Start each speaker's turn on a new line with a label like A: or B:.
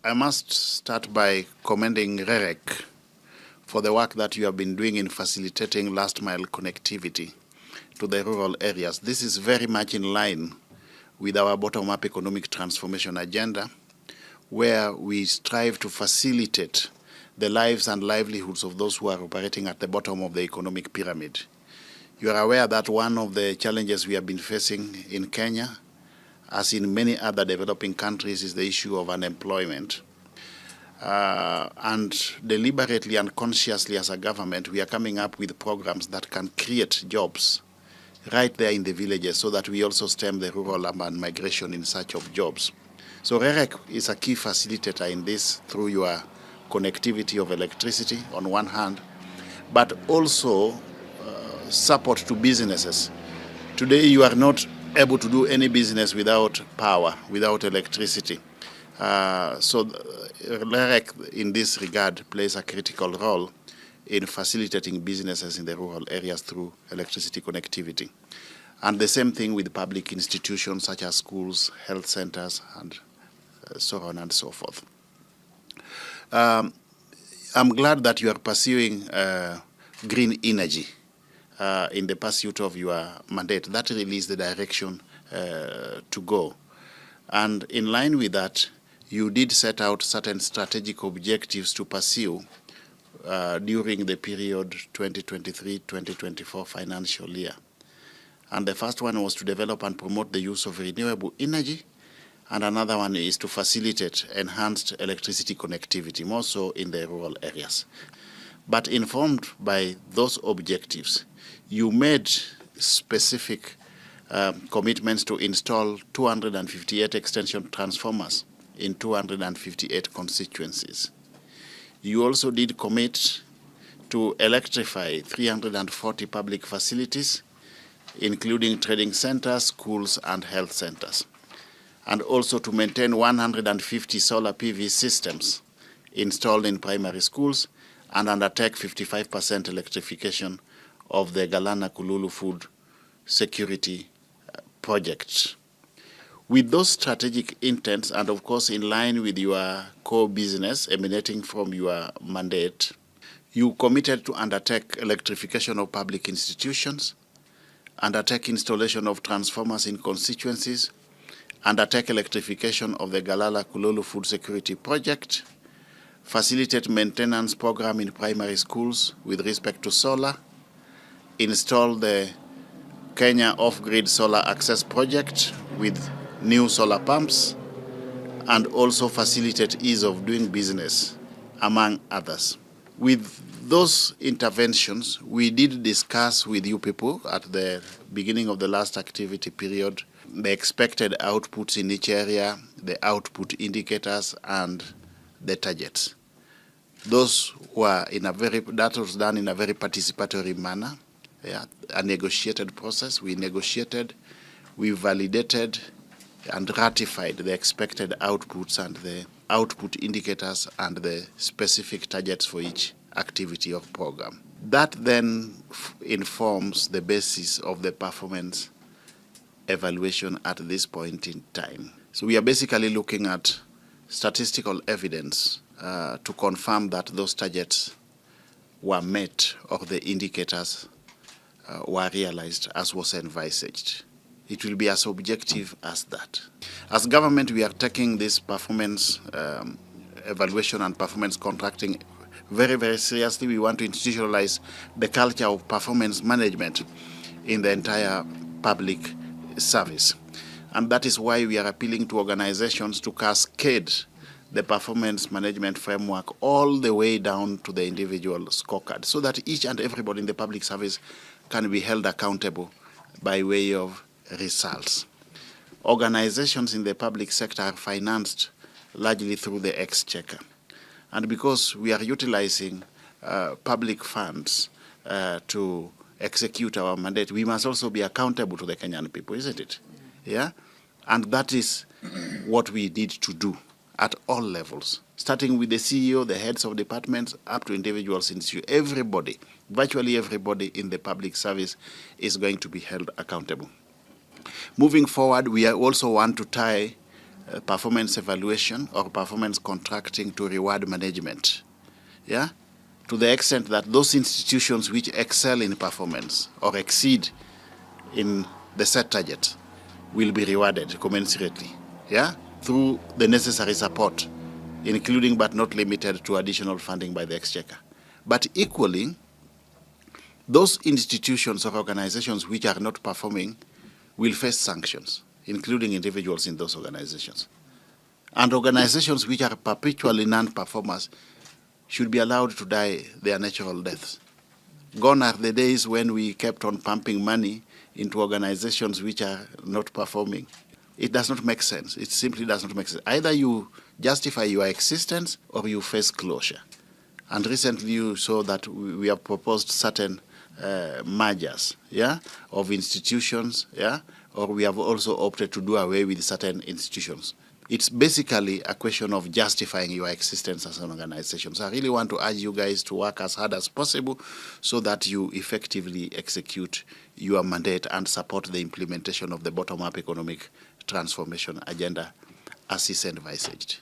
A: I must start by commending REREC for the work that you have been doing in facilitating last mile connectivity to the rural areas. This is very much in line with our bottom-up economic transformation agenda, where we strive to facilitate the lives and livelihoods of those who are operating at the bottom of the economic pyramid. You are aware that one of the challenges we have been facing in Kenya, as in many other developing countries, is the issue of unemployment. And deliberately and consciously as a government, we are coming up with programs that can create jobs right there in the villages so that we also stem the rural-urban migration in search of jobs. So REREC is a key facilitator in this through your connectivity of electricity on one hand, but also support to businesses. Today you are not able to do any business without power, without electricity. So REREC in this regard plays a critical role in facilitating businesses in the rural areas through electricity connectivity. And the same thing with public institutions such as schools, health centers, and so on and so forth. I'm glad that you are pursuing green energy in the pursuit of your mandate. That really is the direction to go. And in line with that, you did set out certain strategic objectives to pursue during the period 2023-2024 financial year. And the first one was to develop and promote the use of renewable energy, and another one is to facilitate enhanced electricity connectivity, more so in the rural areas. But informed by those objectives, you made specific commitments to install 258 extension transformers in 258 constituencies. You also did commit to electrify 340 public facilities, including trading centers, schools, and health centers, and also to maintain 150 solar PV systems installed in primary schools and undertake 55% electrification of the Galana Kululu food security project. With those strategic intents, and of course in line with your core business emanating from your mandate, you committed to undertake electrification of public institutions, undertake installation of transformers in constituencies, undertake electrification of the Galala Kululu food security project, facilitate maintenance program in primary schools with respect to solar, install the Kenya off-grid solar access project with new solar pumps, and also facilitate ease of doing business, among others. With those interventions, we did discuss with you people at the beginning of the last activity period the expected outputs in each area, the output indicators, and the targets. Those were that was done in a very participatory manner, a negotiated process. We negotiated, we validated, and ratified the expected outputs and the output indicators and the specific targets for each activity of program. That then informs the basis of the performance evaluation at this point in time. So we are basically looking at statistical evidence to confirm that those targets were met or the indicators were realized as was envisaged. It will be as objective as that. As government, we are taking this performance evaluation and performance contracting very, very seriously. We want to institutionalize the culture of performance management in the entire public service. And that is why we are appealing to organizations to cascade the performance management framework all the way down to the individual scorecard, so that each and everybody in the public service can be held accountable by way of results. Organizations in the public sector are financed largely through the exchequer. And because we are utilizing public funds to execute our mandate, we must also be accountable to the Kenyan people, isn't it? Yeah? And that is what we need to do at all levels, starting with the CEO, the heads of departments, up to individuals in CU. Everybody, virtually everybody in the public service is going to be held accountable. Moving forward, we also want to tie performance evaluation or performance contracting to reward management. Yeah? To the extent that those institutions which excel in performance or exceed in the set target will be rewarded commensurately, yeah, through the necessary support, including but not limited to additional funding by the Exchequer. But equally, those institutions or organizations which are not performing will face sanctions, including individuals in those organizations. And organizations which are perpetually non-performers should be allowed to die their natural deaths. Gone are the days when we kept on pumping money into organizations which are not performing. It does not make sense. It simply does not make sense. Either you justify your existence or you face closure. And recently you saw that we have proposed certain mergers, yeah, of institutions, yeah, or we have also opted to do away with certain institutions. It's basically a question of justifying your existence as an organization. So I really want to urge you guys to work as hard as possible so that you effectively execute your mandate and support the implementation of the bottom-up economic transformation agenda as is envisaged.